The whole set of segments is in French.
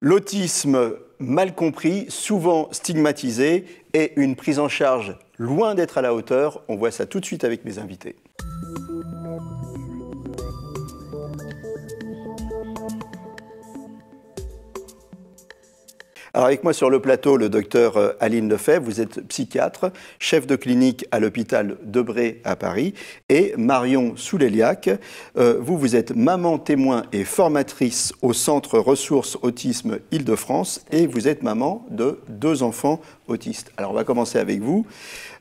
L'autisme mal compris, souvent stigmatisé, et une prise en charge loin d'être à la hauteur. On voit ça tout de suite avec mes invités. Alors avec moi sur le plateau, le docteur Aline Lefebvre, vous êtes psychiatre, chef de clinique à l'hôpital Debré à Paris, et Marion Souleliac, vous êtes maman témoin et formatrice au Centre Ressources Autisme Île-de-France, et vous êtes maman de 2 enfants autistes. Alors on va commencer avec vous.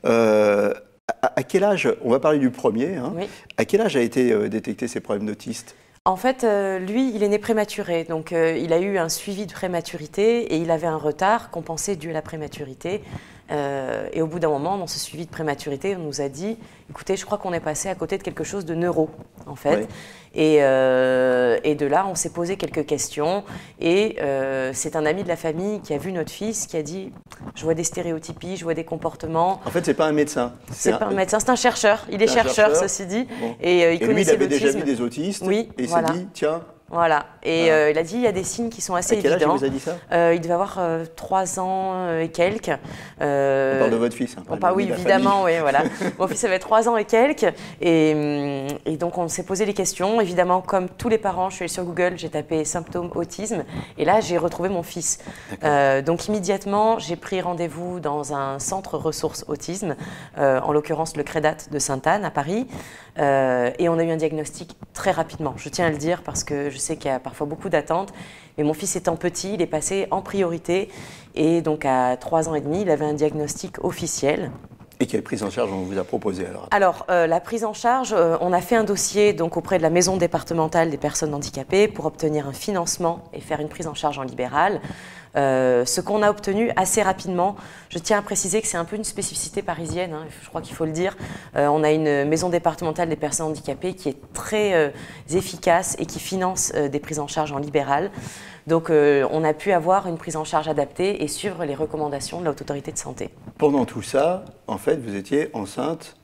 À quel âge, on va parler du premier, hein, oui. À quel âge a été détecté ces problèmes d'autisme ? En fait, lui, il est né prématuré, donc il a eu un suivi de prématurité et il avait un retard compensé dû à la prématurité. Et au bout d'un moment, dans ce suivi de prématurité, on nous a dit, écoutez, je crois qu'on est passé à côté de quelque chose de neuro, en fait. Oui. Et de là, on s'est posé quelques questions. Et c'est un ami de la famille qui a vu notre fils, qui a dit, je vois des stéréotypies, je vois des comportements. En fait, c'est pas un médecin. C'est pas un médecin, c'est un chercheur. Il est chercheur, ceci dit. Bon. Et lui, il avait déjà vu des autistes. Oui, et il voilà. s'est dit, tiens. Voilà, et il a dit il y a des signes qui sont assez évidents. À quel âge il vous a dit ça ? Il devait avoir 3 ans et quelques. On parle de votre fils. Hein, oui, évidemment, oui, voilà. Mon fils avait 3 ans et quelques, et donc on s'est posé les questions. Évidemment, comme tous les parents, je suis allée sur Google, j'ai tapé symptômes autisme, et là j'ai retrouvé mon fils. Donc immédiatement, j'ai pris rendez-vous dans un centre ressources autisme, en l'occurrence le Crédat de Sainte-Anne à Paris, et on a eu un diagnostic très rapidement. Je tiens à le dire parce que je sais qu'il y a parfois beaucoup d'attentes, mais mon fils étant petit, il est passé en priorité et donc à 3 ans et demi, il avait un diagnostic officiel. Et quelle prise en charge on vous a proposé alors ? Alors, la prise en charge, on a fait un dossier donc, auprès de la maison départementale des personnes handicapées pour obtenir un financement et faire une prise en charge en libéral. Ce qu'on a obtenu assez rapidement, je tiens à préciser que c'est un peu une spécificité parisienne, hein, je crois qu'il faut le dire. On a une maison départementale des personnes handicapées qui est très efficace et qui finance des prises en charge en libéral. Donc on a pu avoir une prise en charge adaptée et suivre les recommandations de la Haute Autorité de Santé. Pendant tout ça, en fait, vous étiez enceinte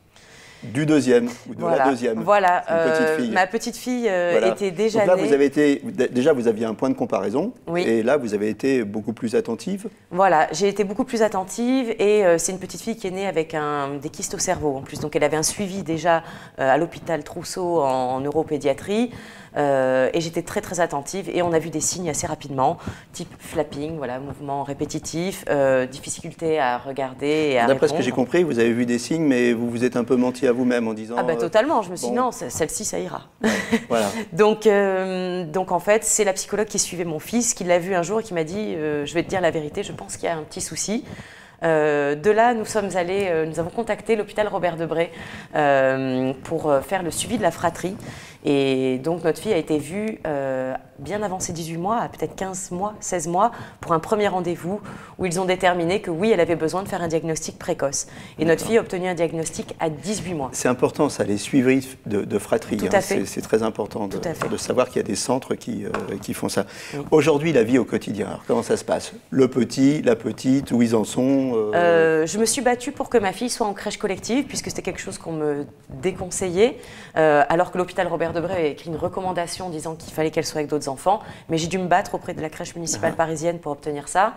du deuxième ou de la deuxième. Voilà, petite fille. Ma petite fille était déjà donc là, née. vous avez été, déjà, vous aviez un point de comparaison, oui. Et là, vous avez été beaucoup plus attentive. Voilà, j'ai été beaucoup plus attentive et c'est une petite fille qui est née avec des kystes au cerveau en plus. Donc elle avait un suivi déjà à l'hôpital Trousseau en neuropédiatrie. Et j'étais très très attentive et on a vu des signes assez rapidement, type flapping, voilà, mouvement répétitif, difficulté à regarder et à D'après ce que j'ai compris, vous avez vu des signes, mais vous vous êtes un peu menti à vous-même en disant… Ah bah totalement, je me suis dit non, celle-ci ça ira. Ouais, voilà. donc en fait, c'est la psychologue qui suivait mon fils, qui l'a vu un jour et qui m'a dit je vais te dire la vérité, je pense qu'il y a un petit souci. De là, nous avons contacté l'hôpital Robert Debré pour faire le suivi de la fratrie. Et donc notre fille a été vue bien avant ses 18 mois, à peut-être 15 mois, 16 mois, pour un premier rendez-vous où ils ont déterminé que oui, elle avait besoin de faire un diagnostic précoce. Et notre fille a obtenu un diagnostic à 18 mois. C'est important ça, les suivis de fratrie. Tout à fait. C'est très important de savoir qu'il y a des centres qui font ça. Oui. Aujourd'hui, la vie au quotidien, alors comment ça se passe ? Le petit, la petite, où ils en sont Je me suis battue pour que ma fille soit en crèche collective, puisque c'était quelque chose qu'on me déconseillait, alors que l'hôpital Robert Debré avait écrit une recommandation disant qu'il fallait qu'elle soit avec d'autres enfants, mais j'ai dû me battre auprès de la crèche municipale parisienne pour obtenir ça.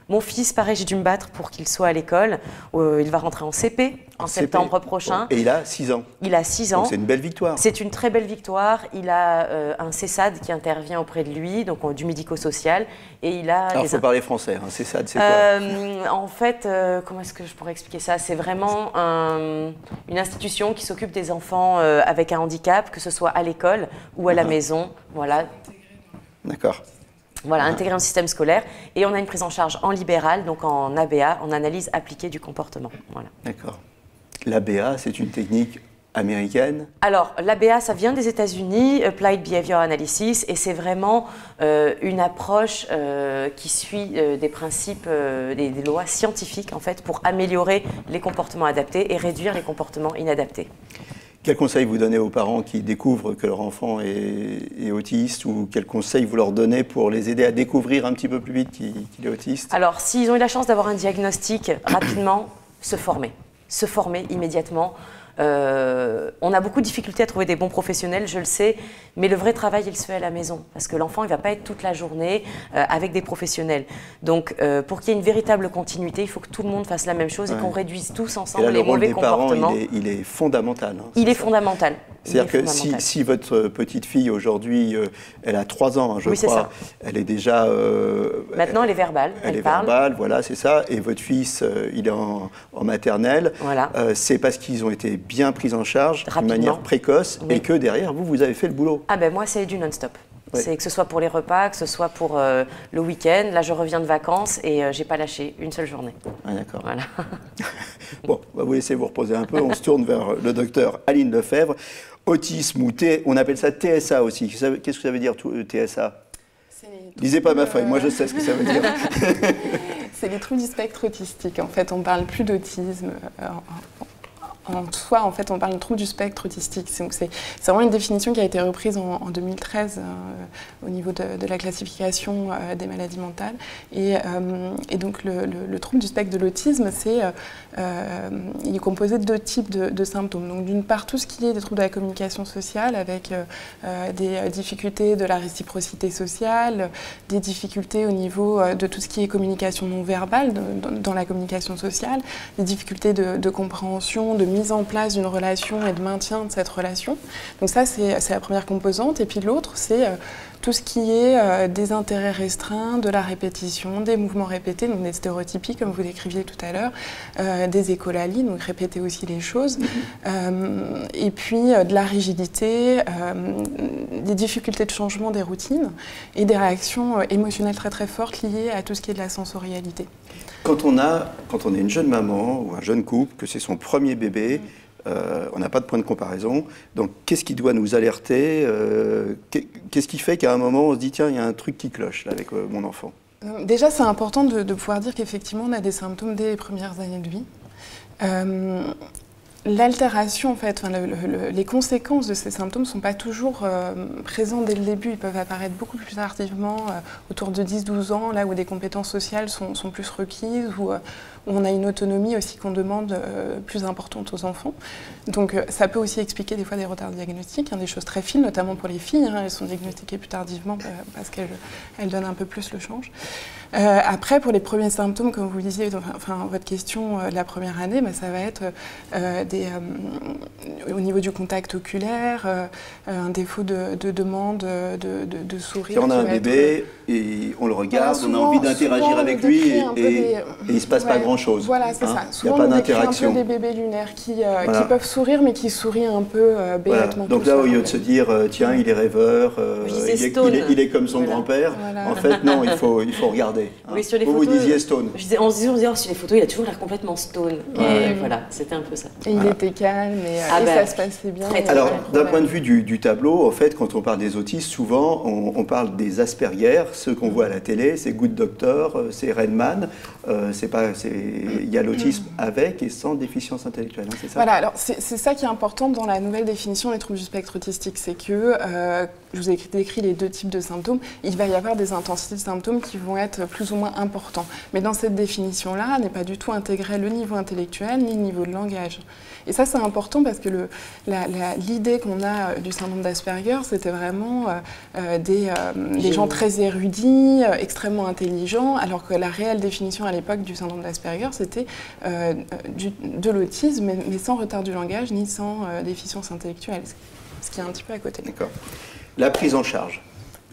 Mon fils, pareil, j'ai dû me battre pour qu'il soit à l'école. Il va rentrer en CP en septembre prochain. Et il a 6 ans. Il a 6 ans. C'est une belle victoire. C'est une très belle victoire. Il a un CESAD qui intervient auprès de lui, donc du médico-social. Et il a. Alors, il faut parler français. Hein. CESAD, c'est quoi En fait, comment est-ce que je pourrais expliquer ça ? C'est vraiment une institution qui s'occupe des enfants avec un handicap, que ce soit à l'école ou à la maison. Voilà. D'accord. Voilà, intégrer un système scolaire. Et on a une prise en charge en libéral, donc en ABA, en analyse appliquée du comportement. Voilà. D'accord. L'ABA, c'est une technique américaine ? Alors, l'ABA, ça vient des États-Unis, Applied Behavior Analysis, et c'est vraiment une approche qui suit des principes, des lois scientifiques, en fait, pour améliorer les comportements adaptés et réduire les comportements inadaptés. Quel conseil vous donnez aux parents qui découvrent que leur enfant est autiste, ou quel conseil vous leur donnez pour les aider à découvrir un petit peu plus vite qu'il est autiste ? Alors, s'ils ont eu la chance d'avoir un diagnostic rapidement, se former immédiatement. On a beaucoup de difficultés à trouver des bons professionnels, je le sais, mais le vrai travail, il se fait à la maison. Parce que l'enfant, il ne va pas être toute la journée avec des professionnels. Donc, pour qu'il y ait une véritable continuité, il faut que tout le monde fasse la même chose et qu'on réduise tous ensemble les mauvais comportements. Il est fondamental. Hein, il est fondamental. C'est-à-dire que si votre petite fille aujourd'hui, elle a 3 ans, hein, je crois, elle est déjà... Maintenant, elle est verbale. Elle parle. Verbale, voilà, c'est ça. Et votre fils, il est en maternelle. Voilà. C'est parce qu'ils ont été bien pris en charge de manière précoce et que derrière, vous avez fait le boulot. Ah ben moi, c'est du non-stop. Oui. C'est que ce soit pour les repas, que ce soit pour le week-end. Là, je reviens de vacances et j'ai pas lâché une seule journée. Ah, d'accord. Voilà. Bon, on va vous laisser vous reposer un peu. On se tourne vers le docteur Aline Lefebvre. Autisme ou on appelle ça TSA aussi. Qu'est-ce que ça veut dire TSA? Lisez pas ma feuille, moi je sais ce que ça veut dire. C'est les troubles du spectre autistique. En fait, on parle plus d'autisme. En soi, en fait, on parle de trouble du spectre autistique. C'est vraiment une définition qui a été reprise en 2013 au niveau de la classification des maladies mentales. Et donc, le trouble du spectre de l'autisme, il est composé de 2 types de symptômes. Donc, d'une part, tout ce qui est des troubles de la communication sociale, avec des difficultés de la réciprocité sociale, des difficultés au niveau de tout ce qui est communication non verbale dans la communication sociale, des difficultés de compréhension, de mise en place d'une relation et de maintien de cette relation. Donc ça, c'est la première composante. Et puis l'autre, c'est tout ce qui est des intérêts restreints, de la répétition, des mouvements répétés, donc des stéréotypies, comme vous décriviez tout à l'heure, des écolalies, donc répéter aussi les choses, et puis de la rigidité, des difficultés de changement des routines et des réactions émotionnelles très très fortes liées à tout ce qui est de la sensorialité. Quand on est une jeune maman ou un jeune couple, que c'est son premier bébé, on n'a pas de point de comparaison. Donc, qu'est-ce qui doit nous alerter? Qu'est-ce qui fait qu'à un moment, on se dit, tiens, il y a un truc qui cloche là, avec mon enfant? Déjà, c'est important de pouvoir dire qu'effectivement, on a des symptômes dès les premières années de vie. L'altération, en fait, les conséquences de ces symptômes ne sont pas toujours présentes dès le début. Ils peuvent apparaître beaucoup plus tardivement, autour de 10-12 ans, là où des compétences sociales sont plus requises, où on a une autonomie aussi qu'on demande plus importante aux enfants. Donc ça peut aussi expliquer des fois des retards diagnostiques, des choses très fines, notamment pour les filles. Elles sont diagnostiquées plus tardivement parce qu'elles donnent un peu plus le change. Après, pour les premiers symptômes, comme vous le disiez, votre question de la première année, ça va être au niveau du contact oculaire, un défaut de demande de sourire. Si on a un bébé et on le regarde, on a envie d'interagir avec lui et il ne se passe pas grand-chose. Voilà, c'est ça. Il n'y a pas d'interaction. Un peu des bébés lunaires qui peuvent sourire, mais qui sourient un peu bêtement. Donc là, au lieu de se dire, tiens, il est rêveur, il est comme son grand-père, en fait, non, il faut regarder. Oui, sur les photos, vous disiez stone. On se disait, sur les photos, il a toujours l'air complètement stone. Et voilà, c'était un peu ça. Et il était calme et ça se passait bien. Alors, d'un point de vue du tableau, en fait, quand on parle des autistes, souvent, on parle des Asperger, ceux qu'on voit à la télé, c'est Good Doctor, c'est Redman, il y a l'autisme avec et sans déficience intellectuelle, c'est ça? Voilà, alors c'est ça qui est important dans la nouvelle définition des troubles du spectre autistique, c'est que, je vous ai décrit les 2 types de symptômes, il va y avoir des intensités de symptômes qui vont être plus ou moins importants. Mais dans cette définition-là, n'est pas du tout intégré le niveau intellectuel ni le niveau de langage. Et ça, c'est important parce que l'idée qu'on a du syndrome d'Asperger, c'était vraiment des gens très érudits, extrêmement intelligents, alors que la réelle définition à l'époque du syndrome d'Asperger, c'était de l'autisme, mais sans retard du langage ni sans déficience intellectuelle, ce qui est un petit peu à côté. D'accord. La prise en charge,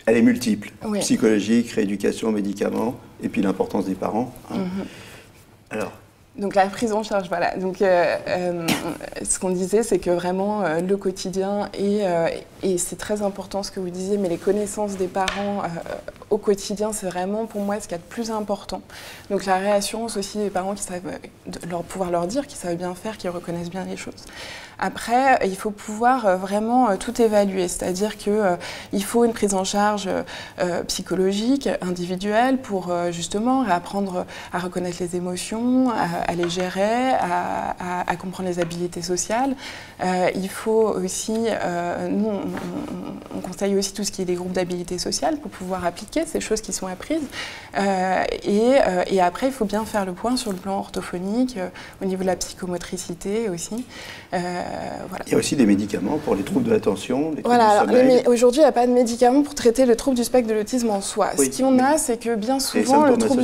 elle est multiple, psychologique, rééducation, médicaments, et puis l'importance des parents. Alors, donc la prise en charge, voilà. Donc ce qu'on disait, c'est que vraiment le quotidien et c'est très important ce que vous disiez, mais les connaissances des parents au quotidien, c'est vraiment pour moi ce qu'il y a de plus important. Donc la réassurance aussi des parents qui savent pouvoir leur dire, qui savent bien faire, qui reconnaissent bien les choses. Après, il faut pouvoir vraiment tout évaluer, c'est-à-dire qu'il faut une prise en charge psychologique, individuelle, pour justement apprendre à reconnaître les émotions, à les gérer, à comprendre les habiletés sociales. Il faut aussi, nous, on conseille aussi tout ce qui est des groupes d'habiletés sociales pour pouvoir appliquer diagnostiquées, ces choses qui sont apprises. Et après, il faut bien faire le point sur le plan orthophonique, au niveau de la psychomotricité aussi. Voilà. Il y a aussi des médicaments pour les troubles de l'attention, les troubles voilà, du sommeil. Aujourd'hui, il n'y a pas de médicaments pour traiter le trouble du spectre de l'autisme en soi. Oui, Ce qu'on a, c'est que bien souvent, le trouble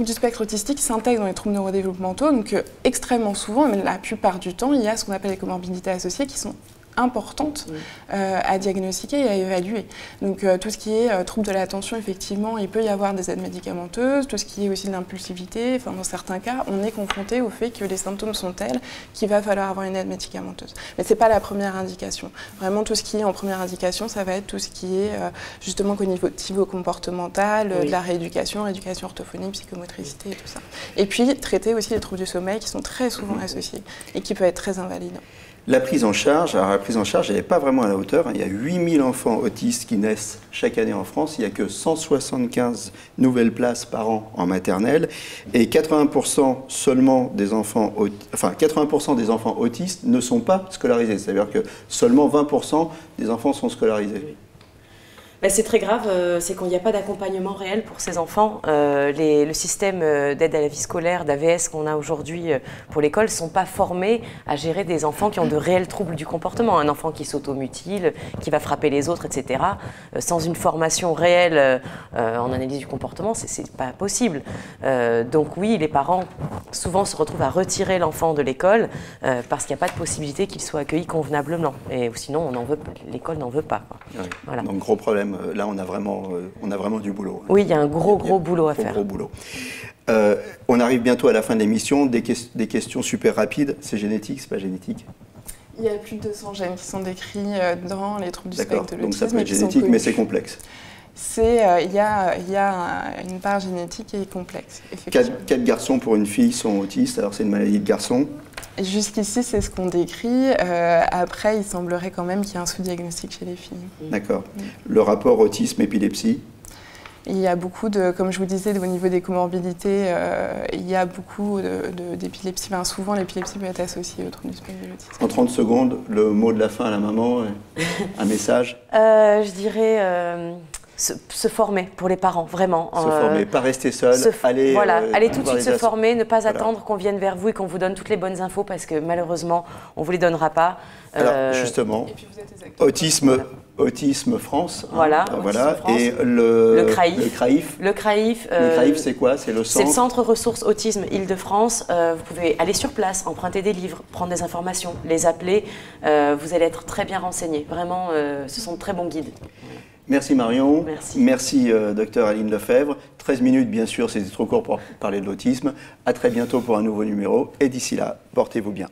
du spectre autistique s'intègre dans les troubles neurodéveloppementaux. Donc, extrêmement souvent, mais la plupart du temps, il y a ce qu'on appelle les comorbidités associées qui sont importantes à diagnostiquer et à évaluer. Donc tout ce qui est trouble de l'attention, effectivement, il peut y avoir des aides médicamenteuses, tout ce qui est aussi de l'impulsivité, enfin, dans certains cas, on est confronté au fait que les symptômes sont tels qu'il va falloir avoir une aide médicamenteuse. Mais ce n'est pas la première indication. Vraiment, tout ce qui est en première indication, ça va être tout ce qui est justement cognitivo-comportemental, de la rééducation orthophonique, psychomotricité et tout ça. Et puis, traiter aussi les troubles du sommeil qui sont très souvent associés et qui peuvent être très invalidants. La prise en charge, alors la prise en charge, elle n'est pas vraiment à la hauteur. Il y a 8000 enfants autistes qui naissent chaque année en France. Il n'y a que 175 nouvelles places par an en maternelle. Et 80% seulement des enfants, 80% des enfants autistes ne sont pas scolarisés. C'est-à-dire que seulement 20% des enfants sont scolarisés. Ben, c'est très grave, c'est quand il n'y a pas d'accompagnement réel pour ces enfants. Le système d'aide à la vie scolaire, d'AVS qu'on a aujourd'hui pour l'école, ne sont pas formés à gérer des enfants qui ont de réels troubles du comportement. Un enfant qui s'automutile, qui va frapper les autres, etc. Sans une formation réelle en analyse du comportement, c'est pas possible. Donc oui, les parents souvent se retrouvent à retirer l'enfant de l'école parce qu'il n'y a pas de possibilité qu'il soit accueilli convenablement. Et sinon, l'école n'en veut pas. Oui. Voilà. Donc gros problème. Là, on a vraiment du boulot. Oui, il y a un gros boulot à faire. Gros boulot. On arrive bientôt à la fin de l'émission. Des questions super rapides. C'est génétique, c'est pas génétique? Il y a plus de 200 gènes qui sont décrits dans les troubles du spectre de l'autisme. Donc ça peut être génétique, mais c'est complexe. Il y a une part génétique qui est complexe. 4 garçons pour une fille sont autistes, alors c'est une maladie de garçon. Jusqu'ici, c'est ce qu'on décrit. Après, il semblerait quand même qu'il y ait un sous-diagnostic chez les filles. D'accord. Le rapport autisme-épilepsie? Il y a beaucoup de, comme je vous disais, au niveau des comorbidités, il y a beaucoup d'épilepsie. Enfin, souvent, l'épilepsie peut être associée au trouble du spectre de l'autisme. En 30 secondes, le mot de la fin à la maman, un message? Je dirais... Se former pour les parents, vraiment. Se former, pas rester seul, aller tout de suite se former, ne pas attendre qu'on vienne vers vous et qu'on vous donne toutes les bonnes infos parce que malheureusement, on ne vous les donnera pas. Alors, justement, Autisme France. Voilà. Voilà. France. Et le CRAIF. Le CRAIF, c'est quoi? C'est le centre? C'est le Centre Ressources Autisme Île-de-France. Vous pouvez aller sur place, emprunter des livres, prendre des informations, les appeler. Vous allez être très bien renseignés. Vraiment, ce sont de très bons guides. Merci Marion. Merci. Merci Dr Aline Lefebvre. 13 minutes, bien sûr, c'était trop court pour parler de l'autisme. À très bientôt pour un nouveau numéro. Et d'ici là, portez-vous bien.